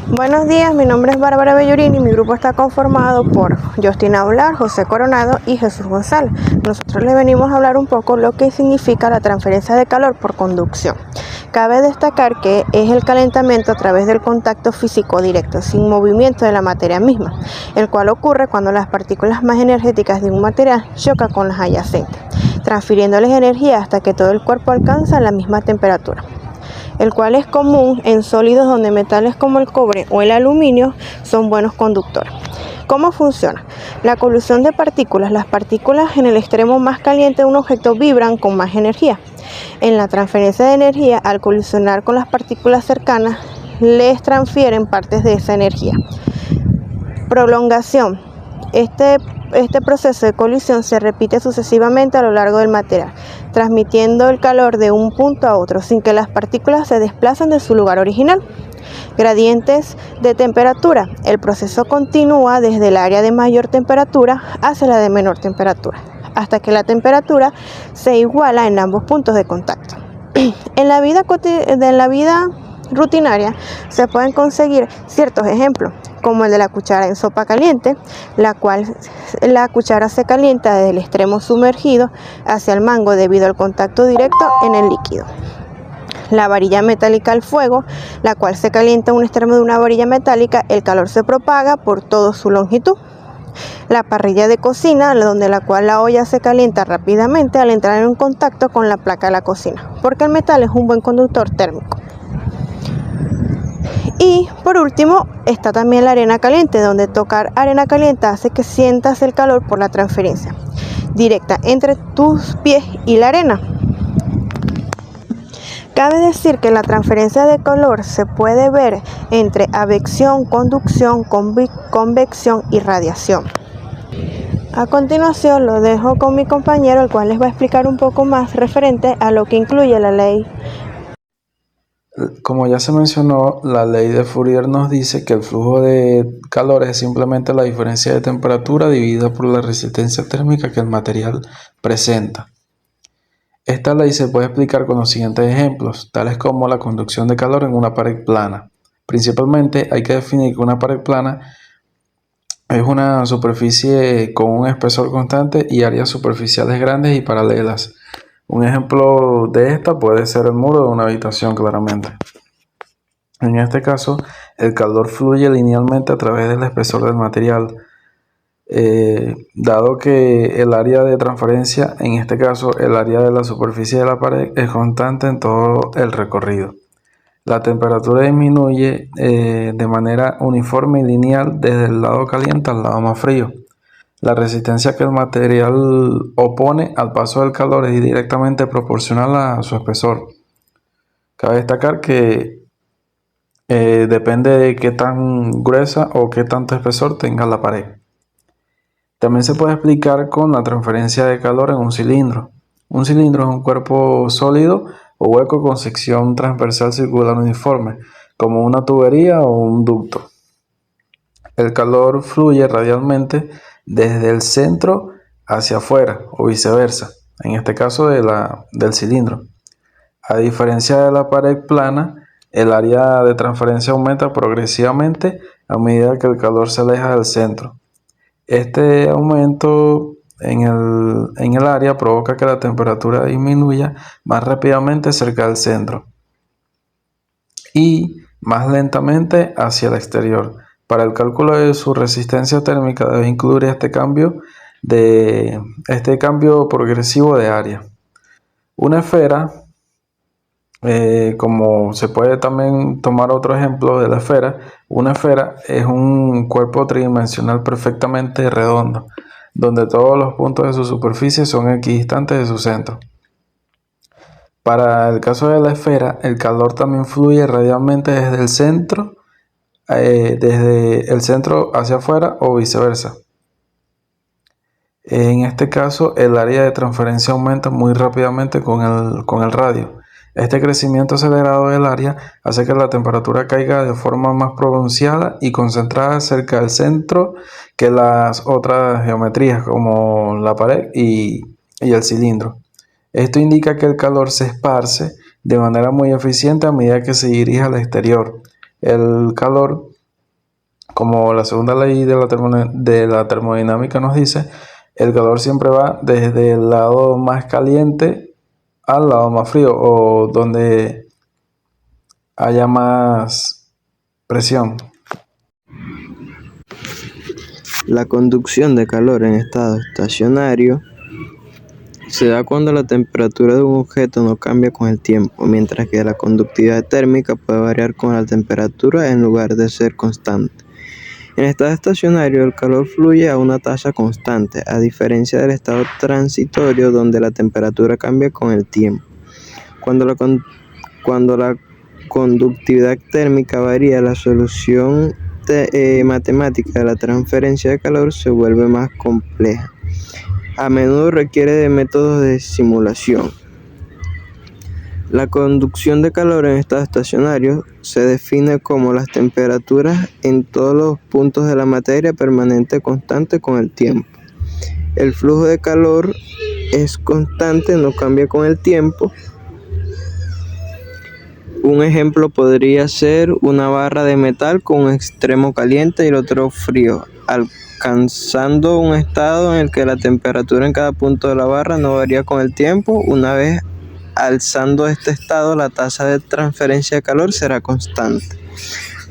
Buenos días, mi nombre es Bárbara Bellorini y mi grupo está conformado por Justina Aular, José Coronado y Jesús González. Nosotros les venimos a hablar un poco lo que significa la transferencia de calor por conducción. Cabe destacar que es el calentamiento a través del contacto físico directo, sin movimiento de la materia misma, el cual ocurre cuando las partículas más energéticas de un material chocan con las adyacentes, transfiriéndoles energía hasta que todo el cuerpo alcanza la misma temperatura, el cual es común en sólidos donde metales como el cobre o el aluminio son buenos conductores. ¿Cómo funciona? La colisión de partículas. Las partículas en el extremo más caliente de un objeto vibran con más energía. En la transferencia de energía, al colisionar con las partículas cercanas, les transfieren partes de esa energía. Prolongación. Este proceso de colisión se repite sucesivamente a lo largo del material, transmitiendo el calor de un punto a otro sin que las partículas se desplacen de su lugar original. Gradientes de temperatura. El proceso continúa desde el área de mayor temperatura hacia la de menor temperatura, hasta que la temperatura se iguala en ambos puntos de contacto. En la vida rutinaria se pueden conseguir ciertos ejemplos, como el de la cuchara en sopa caliente, la cual la cuchara se calienta desde el extremo sumergido hacia el mango debido al contacto directo en el líquido. La varilla metálica al fuego, la cual se calienta en un extremo de una varilla metálica, el calor se propaga por toda su longitud. La parrilla de cocina, donde la cual la olla se calienta rápidamente al entrar en contacto con la placa de la cocina, porque el metal es un buen conductor térmico. Y por último está también la arena caliente, donde tocar arena caliente hace que sientas el calor por la transferencia directa entre tus pies y la arena. Cabe decir que la transferencia de calor se puede ver entre advección, conducción, convección y radiación. A continuación lo dejo con mi compañero, el cual les va a explicar un poco más referente a lo que incluye la ley. Como ya se mencionó, la ley de Fourier nos dice que el flujo de calor es simplemente la diferencia de temperatura dividida por la resistencia térmica que el material presenta. Esta ley se puede explicar con los siguientes ejemplos, tales como la conducción de calor en una pared plana. Principalmente hay que definir que una pared plana es una superficie con un espesor constante y áreas superficiales grandes y paralelas. Un ejemplo de esta puede ser el muro de una habitación, claramente. En este caso, el calor fluye linealmente a través del espesor del material, dado que el área de transferencia, en este caso el área de la superficie de la pared, es constante en todo el recorrido. La temperatura disminuye de manera uniforme y lineal desde el lado caliente al lado más frío. La resistencia que el material opone al paso del calor es directamente proporcional a su espesor. Cabe destacar que depende de qué tan gruesa o qué tanto espesor tenga la pared. También se puede explicar con la transferencia de calor en un cilindro. Un cilindro es un cuerpo sólido o hueco con sección transversal circular uniforme, como una tubería o un ducto. El calor fluye radialmente desde el centro hacia afuera o viceversa, en este caso del cilindro. A diferencia de la pared plana, el área de transferencia aumenta progresivamente a medida que el calor se aleja del centro. Este aumento en el área provoca que la temperatura disminuya más rápidamente cerca del centro y más lentamente hacia el exterior. Para el cálculo de su resistencia térmica debe incluir este cambio progresivo de área. Una esfera, como se puede también tomar otro ejemplo de la esfera, una esfera es un cuerpo tridimensional perfectamente redondo, donde todos los puntos de su superficie son equidistantes de su centro. Para el caso de la esfera, el calor también fluye radialmente desde el centro hacia afuera o viceversa. En este caso, el área de transferencia aumenta muy rápidamente con el radio. Este crecimiento acelerado del área hace que la temperatura caiga de forma más pronunciada y concentrada cerca del centro que las otras geometrías como la pared y el cilindro. Esto indica que el calor se esparce de manera muy eficiente a medida que se dirige al exterior. El calor, como la segunda ley de la termodinámica nos dice, el calor siempre va desde el lado más caliente al lado más frío, o donde haya más presión. La conducción de calor en estado estacionario se da cuando la temperatura de un objeto no cambia con el tiempo, mientras que la conductividad térmica puede variar con la temperatura en lugar de ser constante. En estado estacionario, el calor fluye a una tasa constante, a diferencia del estado transitorio donde la temperatura cambia con el tiempo. Cuando la conductividad térmica varía, la solución matemática de la transferencia de calor se vuelve más compleja. A menudo requiere de métodos de simulación. La conducción de calor en estado estacionario se define como las temperaturas en todos los puntos de la materia permanente constante con el tiempo. El flujo de calor es constante, no cambia con el tiempo. Un ejemplo podría ser una barra de metal con un extremo caliente y el otro frío, alcanzando un estado en el que la temperatura en cada punto de la barra no varía con el tiempo. Una vez alzando este estado, la tasa de transferencia de calor será constante.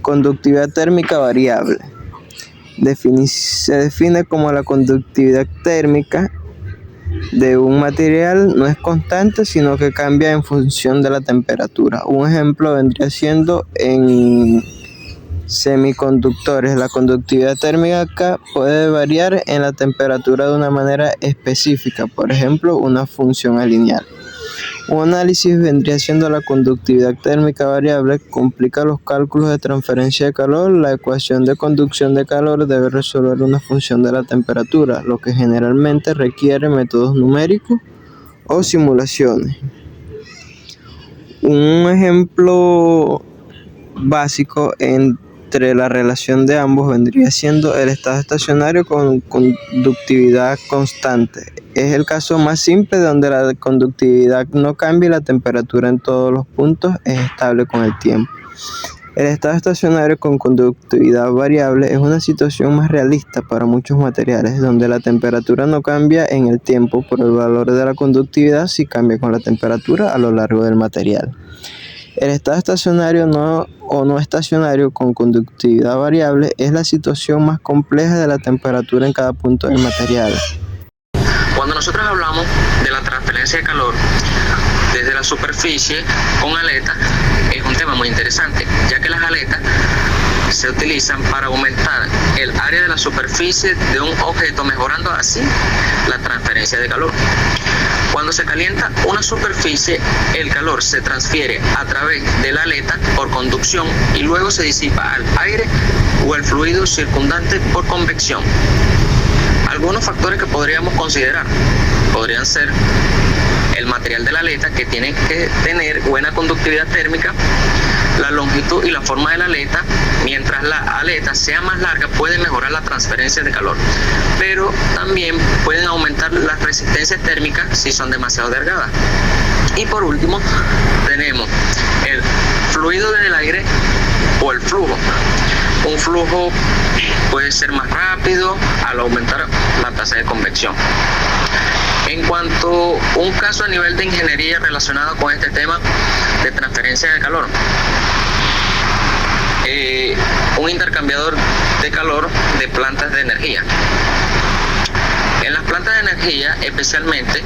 Conductividad térmica variable. Se define como la conductividad térmica de un material no es constante, sino que cambia en función de la temperatura. Un ejemplo vendría siendo en semiconductores. La conductividad térmica puede variar en la temperatura de una manera específica, por ejemplo, una función lineal. Un análisis vendría siendo la conductividad térmica variable, complica los cálculos de transferencia de calor. La ecuación de conducción de calor debe resolver una función de la temperatura, lo que generalmente requiere métodos numéricos o simulaciones. Un ejemplo básico entre la relación de ambos vendría siendo el estado estacionario con conductividad constante. Es el caso más simple donde la conductividad no cambia y la temperatura en todos los puntos es estable con el tiempo. El estado estacionario con conductividad variable es una situación más realista para muchos materiales, donde la temperatura no cambia en el tiempo, pero el valor de la conductividad sí cambia con la temperatura a lo largo del material. El estado estacionario no estacionario con conductividad variable es la situación más compleja de la temperatura en cada punto del material. Cuando nosotros hablamos de la transferencia de calor desde la superficie con aletas, es un tema muy interesante, ya que las aletas se utilizan para aumentar el área de la superficie de un objeto, mejorando así la transferencia de calor. Cuando se calienta una superficie, el calor se transfiere a través de la aleta por conducción y luego se disipa al aire o el fluido circundante por convección. Algunos factores que podríamos considerar podrían ser el material de la aleta, que tiene que tener buena conductividad térmica, la longitud y la forma de la aleta. Mientras la aleta sea más larga, puede mejorar la transferencia de calor, pero también pueden aumentar las resistencias térmicas si son demasiado delgadas. Y por último, tenemos el fluido del aire o el flujo. Un flujo puede ser más rápido al aumentar la tasa de convección. En cuanto a un caso a nivel de ingeniería relacionado con este tema de transferencia de calor, un intercambiador de calor de plantas de energía. En las plantas de energía, especialmente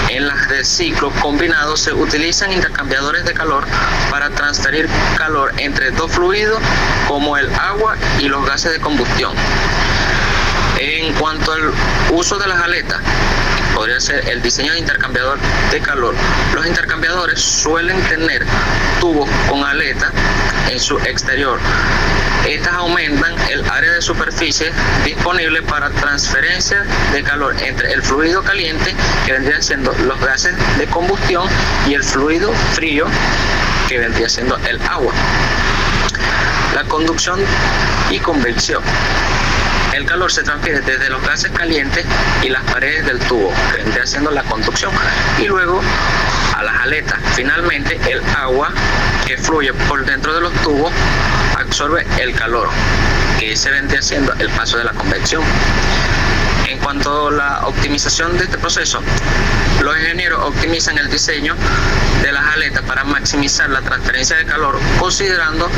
en las de ciclo combinado, se utilizan intercambiadores de calor para transferir calor entre dos fluidos como el agua y los gases de combustión. En cuanto al uso de las aletas, podría ser el diseño de intercambiador de calor. Los intercambiadores suelen tener tubos con aletas en su exterior. Estas aumentan el área de superficie disponible para transferencia de calor entre el fluido caliente, que vendrían siendo los gases de combustión, y el fluido frío, que vendría siendo el agua. La conducción y convección. El calor se transfiere desde los gases calientes y las paredes del tubo, que vendría siendo la conducción, y luego a las aletas. Finalmente, el agua que fluye por dentro de los tubos absorbe el calor, que se vendría haciendo el paso de la convección. En cuanto a la optimización de este proceso, los ingenieros optimizan el diseño de las aletas para maximizar la transferencia de calor, considerando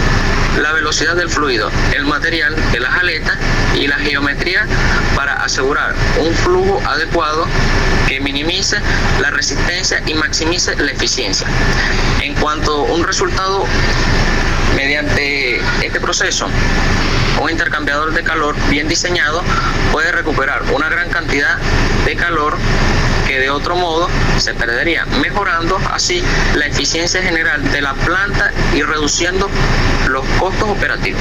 la velocidad del fluido, el material de las aletas y la geometría para asegurar un flujo adecuado que minimice la resistencia y maximice la eficiencia. En cuanto a un resultado, mediante este proceso, un intercambiador de calor bien diseñado puede recuperar una gran cantidad de calor que de otro modo se perdería, mejorando así la eficiencia general de la planta y reduciendo los costos operativos.